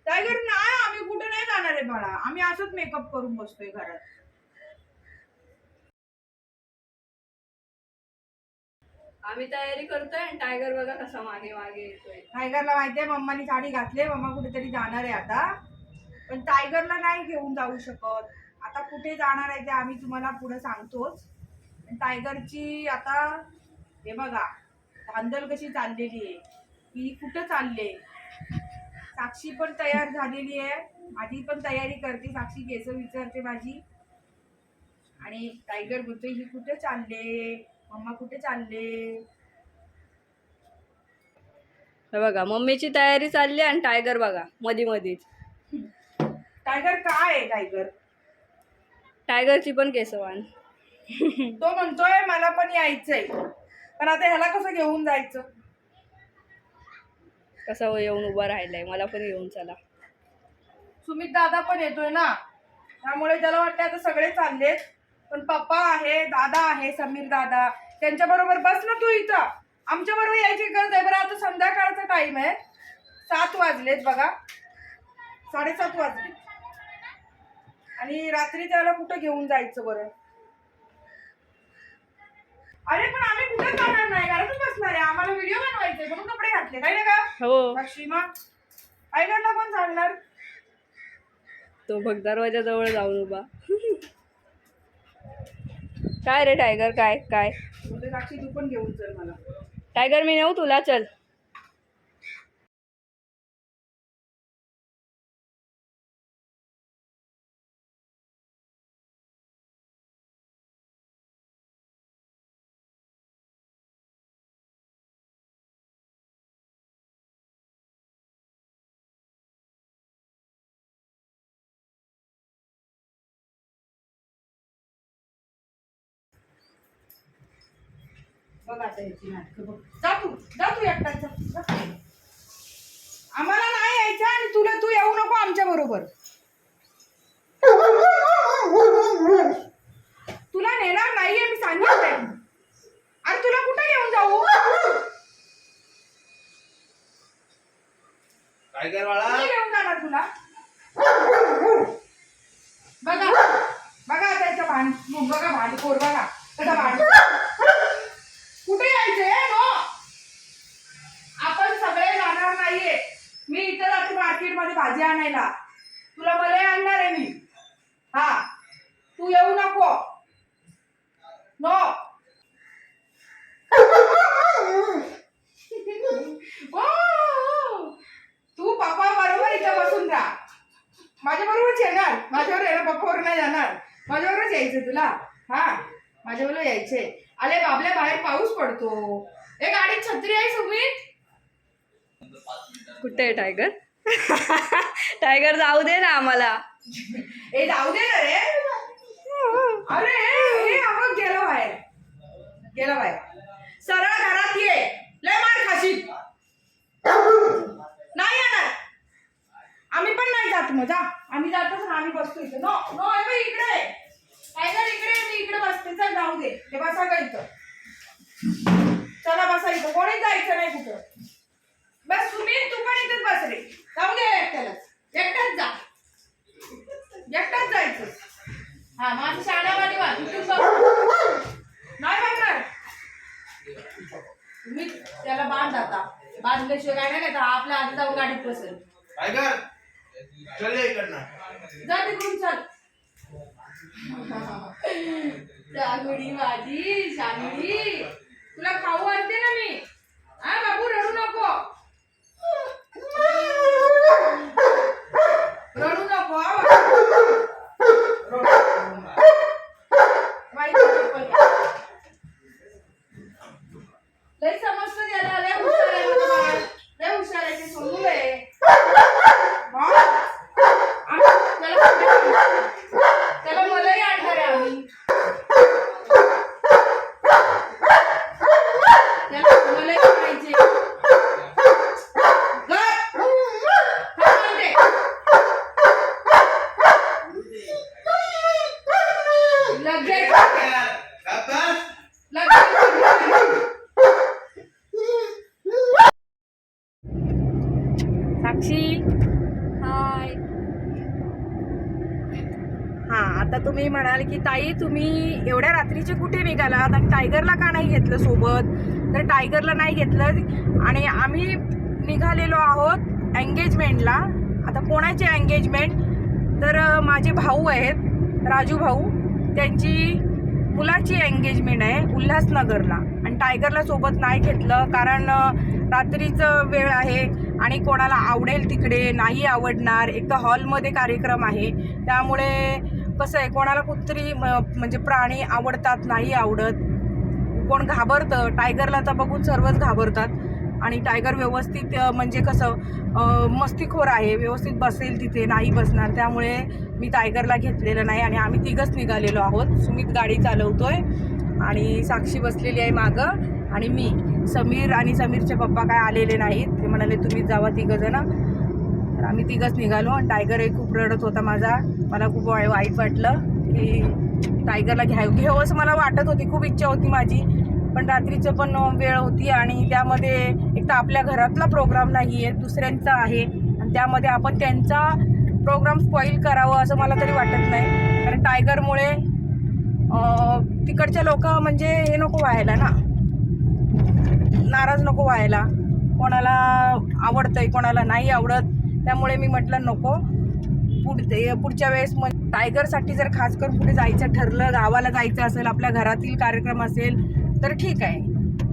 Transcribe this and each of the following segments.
Tiger नाही, आम्ही कुठे नाही जाणार आहे बाळा, आम्ही असंच मेकअप करून बसतोय घरात. आम्ही तयारी करतोय आणि टायगर बघा कसा मागे मागे येतोय. टायगरला माहितीये मम्मानी साडी घातली, मम्मा कुठेतरी जाणार आहे आता, पण टायगरला नाही घेऊन जाऊ शकत. आता कुठे जाणार आहे ते आम्ही तुम्हाला पुढे सांगतोच. टायगरची आता हे बघा धांदल कशी चाललेली आहे, की कुठं चालले. साक्षी पण तयार झालेली आहे, माझी पण तयारी करते. साक्षी केस विचारते माझी, आणि टायगर बोलते ही कुठे चालले, मम्मा कुठे चालले. बघा मम्मीची तयारी चालली आणि टायगर बघा मधी मधीच. टायगर काय आहे टायगर, टायगरची पण केसवान. तो म्हणतोय मला पण यायचंय, पण आता ह्याला कसं घेऊन जायचं. कसा येऊन उभा राहिलाय, मला पण घेऊन चला. सुमित दादा पण येतोय ना, त्यामुळे त्याला वाटतं आता सगळे चाललेत, पण पप्पा आहे, दादा आहे, समीर दादा, त्यांच्या बरोबर बस ना तू इथं. आमच्या बरोबर यायची गरज आहे बरं. आता संध्याकाळचा टाइम आहे, 7 वाजलेत बघा, 7:30 वाजले, आणि रात्री त्याला कुठं घेऊन जायचं बरं. अरे पण आम्ही कुठं जाणार नाही, घरातच बसणार आहे, आम्हाला व्हिडिओ बनवायचे म्हणून कपडे घातले काय ना का. हो सीमा टायगरला पण चालणार. तो बघ दरवाजा जवळ जाऊन उभा. काय रे टायगर, काय काय साक्षी तू पण घेऊन चल मला. टायगर मी नेऊ तुला, चल. बघ आता याची नाटकं बघ. जा तू एकटाच जा. आम्हाला नाही यायचं आणि तू येऊ नको आमच्या बरोबर. तुला नेणार नाहीये मी सांगितलंय. अरे तुला कुठे घेऊन जाऊ. टायगर वाला घेऊन जाणार तुला. बघा बघा आता याचं भान बघा, भान कोर बघा त्याचा भान. कुठे यायचंय नो, आपण सगळे जाणार नाहीये. मी इथं जाते मार्केट मध्ये भाजी आणायला, तुला मला आणणार आहे मी. हा तू येऊ नको. नो तू पप्पा बरोबर इथं बसून राहा. माझ्या बरोबरच येणार, माझ्यावर येणार, पप्पावर नाही जाणार, माझ्यावरच यायचं तुला. हा माझ्याबरोबर यायचे. अरे बाबल्या बाहेर पाऊस पडतो, एक गाडीत छत्री आहे सुमित. कुठे आहे टायगर? टायगर जाऊ दे ना आम्हाला. ए जाऊ दे ना रे. अरे हे आपण गेलो बाहेर, गेलो बाहेर. सरळ घरात ये, लय मार खाशील. नाही येणार, आम्ही पण नाही जात. मग जा, आम्ही जातच ना, आम्ही बसतो इथं. नो नो इकडे टायगर, इकडे मी इकडे बसते. चल जाऊ दे, ते बसा का इथं. चला बसा इथं, कोणी जायचं नाही कुठं. बस सुमित तू पण इथेच बस रे. जाऊ दे एकट्यालाच, एकटाच जा, एकटाच जायचं. हा माझी शाळावाली नाही बघणार. तुम्ही त्याला बांध, आता बांधल्याशिवाय काय नाही का आपल्या आधी जाऊन गाडीत बसेल. टायगर चल इकडनं, जा तिकडून चल. शांगडी माझी शांगडी, तुला खाऊ आणते ना मी. हा बाबू रडू नको, रडू नको. लय समजतं त्याला, लय हुशार आहे माझं बाळ, लय हुशार आहे. ते सोनू आहे. त्याला मलाही आणणार आहे आम्ही. त्याला मलाही आणायचे. साक्षी, हा आता तुम्ही म्हणाल की ताई तुम्ही एवढ्या रात्रीचे कुठे निघालात आणि टायगरला का नाही घेतलं सोबत? तर टायगरला नाही घेतलं आणि आम्ही निघालेलो आहोत एंगेजमेंटला. आता कोणाची एंगेजमेंट? तर माझे भाऊ आहेत, राजू भाऊ, त्यांची मुलाची एंगेजमेंट आहे उल्हासनगरला. आणि टायगरला सोबत नाही घेतलं कारण रात्रीचं वेळ आहे आणि कोणाला आवडेल तिकडे नाही आवडणार. एक तर हॉलमध्ये कार्यक्रम आहे, त्यामुळे कसं आहे कोणाला कुठतरी म्हणजे प्राणी आवडतात नाही आवडत, कोण घाबरतं. टायगरला तर बघून सर्वच घाबरतात. आणि टायगर व्यवस्थित म्हणजे कसं मस्तीखोर आहे, व्यवस्थित बसेल तिथे, नाही बसणार. त्यामुळे मी टायगरला घेतलेलं नाही आणि आम्ही तिघंच निघालेलो आहोत. सुमित गाडी चालवतोय आणि साक्षी बसलेली आहे मागं आणि मी. समीर आणि समीरचे पप्पा काय आलेले नाहीत, ते म्हणाले तुम्ही जावा तिघंजणं. तर आम्ही तिघंच निघालो आणि टायगरही खूप रडत होता माझा. मला खूप वाईट वाटलं की टायगरला घेऊ असं मला वाटत होती, खूप इच्छा होती माझी. पण रात्रीचं पण वेळ होती आणि त्यामध्ये एक तर आपल्या घरातला प्रोग्राम नाही आहे, दुसऱ्यांचा आहे आणि त्यामध्ये आपण त्यांचा प्रोग्राम स्पॉईल करावं असं मला तरी वाटत नाही. कारण टायगरमुळे तिकडचे लोक म्हणजे हे नको व्हायला ना, नाराज नको व्हायला. कोणाला आवडतंय कोणाला नाही आवडत, त्यामुळे मी म्हटलं नको. पुढच्या वेळेस मग टायगरसाठी जर खास करून कुठे जायचं ठरलं, गावाला जायचं असेल, आपल्या घरातील कार्यक्रम असेल तर ठीक आहे.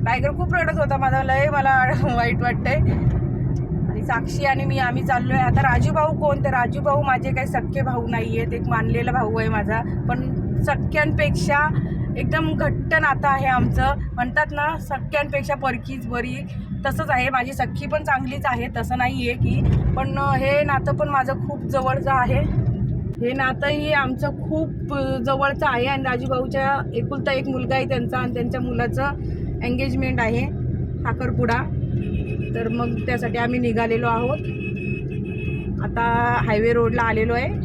टायगर खूप रडत होता माझा, लय मला वाईट वाटतंय. आणि साक्षी आणि मी आम्ही चाललोय. आता राजू भाऊ कोण? तर राजू भाऊ माझे काही सख्खे भाऊ नाही आहेत, एक मानलेला भाऊ आहे माझा, पण सख्यांपेक्षा एकदम घट्ट नातं आहे आमचं. म्हणतात ना सख्यांपेक्षा परकीच बरी, तसंच आहे. माझी सख्खी पण चांगलीच आहे, तसं नाही आहे की, पण हे नातं पण माझं खूप जवळचं आहे. हे नातंही आमचं खूप जवळचं आहे. आणि राजूभाऊच्या एकुलता एक मुलगा आहे त्यांचा आणि त्यांच्या मुलाचं एंगेजमेंट आहे साखरपुडा. तर मग त्यासाठी आम्ही निघालेलो आहोत. आता हायवे रोडला आलेलो आहे.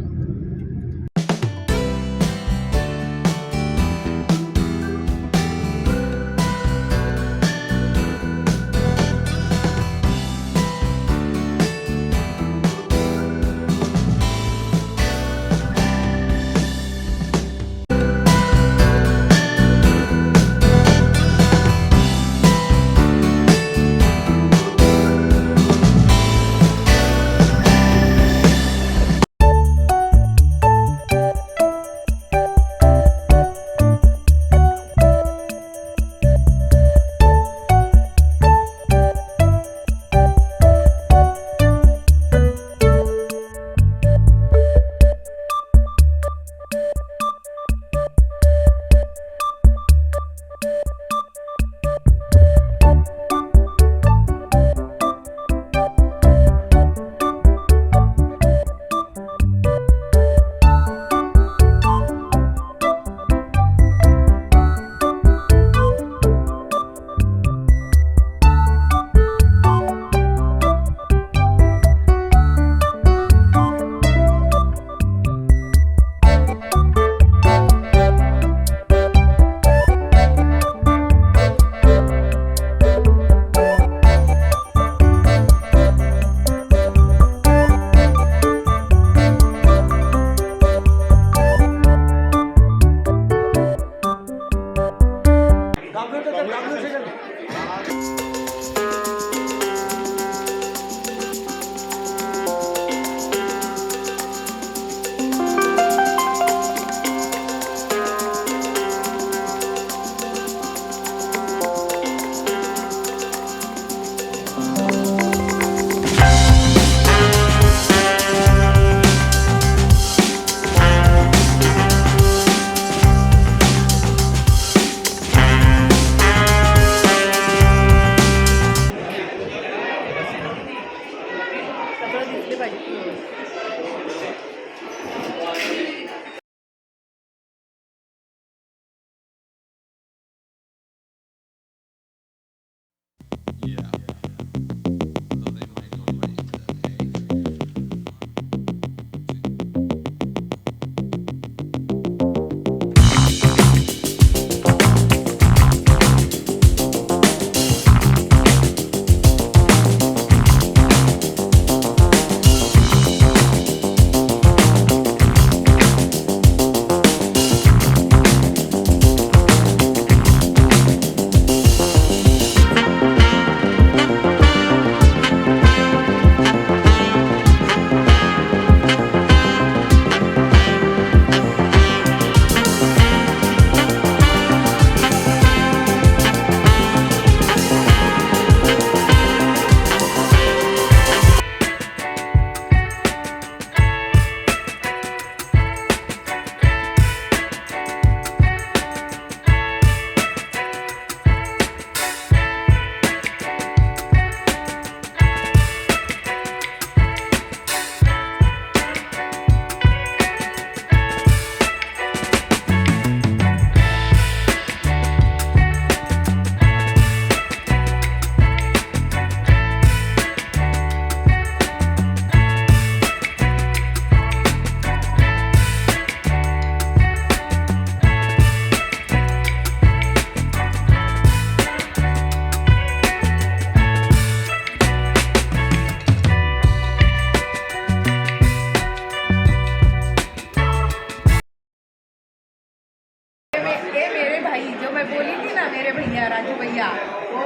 बोली थी ना मेरे भैया राजू भैया, हो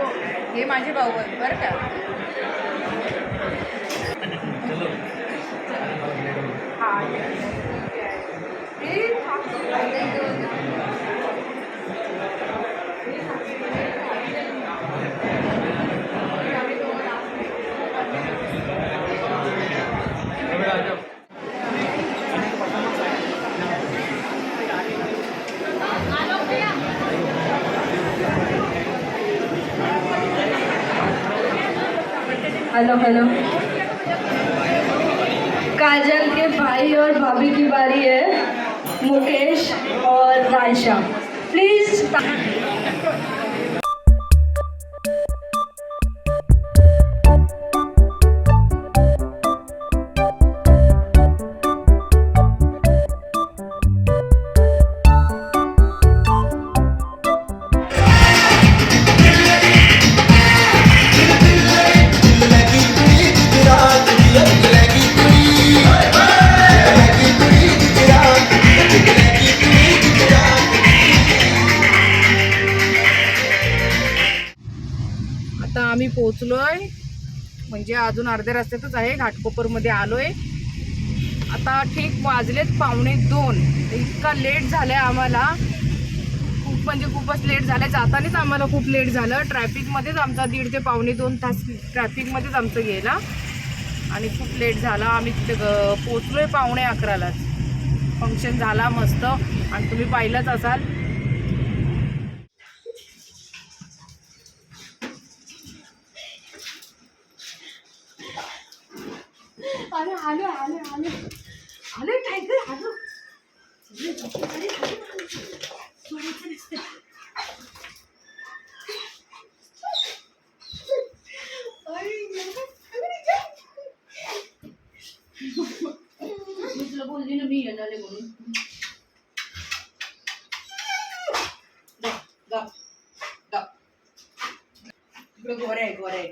हे माझे भाऊ आहेत बरं का. हा हेलो हेलो. काजल के भाई और भाभी की बारी है, मुकेश और रायशा. प्लीज. आता आम्ही पोहोचलोय, म्हणजे अजून अर्ध्या रस्त्यातच आहे. घाटकोपरमध्ये आलोय. आता ठीक वाजलेत 1:45. इतका लेट झालाय आम्हाला, खूप म्हणजे खूपच लेट झालंय. जातानाच आम्हाला खूप लेट झालं. ट्रॅफिकमध्येच आमचा 1.5 ते 1.25 तास ट्रॅफिकमध्येच आमचं गेला आणि खूप लेट झाला. आम्ही तिथे पोचलोय 11:45लाच. फंक्शन झाला मस्त आणि तुम्ही पाहिलंच असाल. आलो आलो आलो आलो आलो टायगर आलो. मी तुला बोलली ना मी येणार आहे म्हणून. इकडे गोरे आहे गोरे आहे.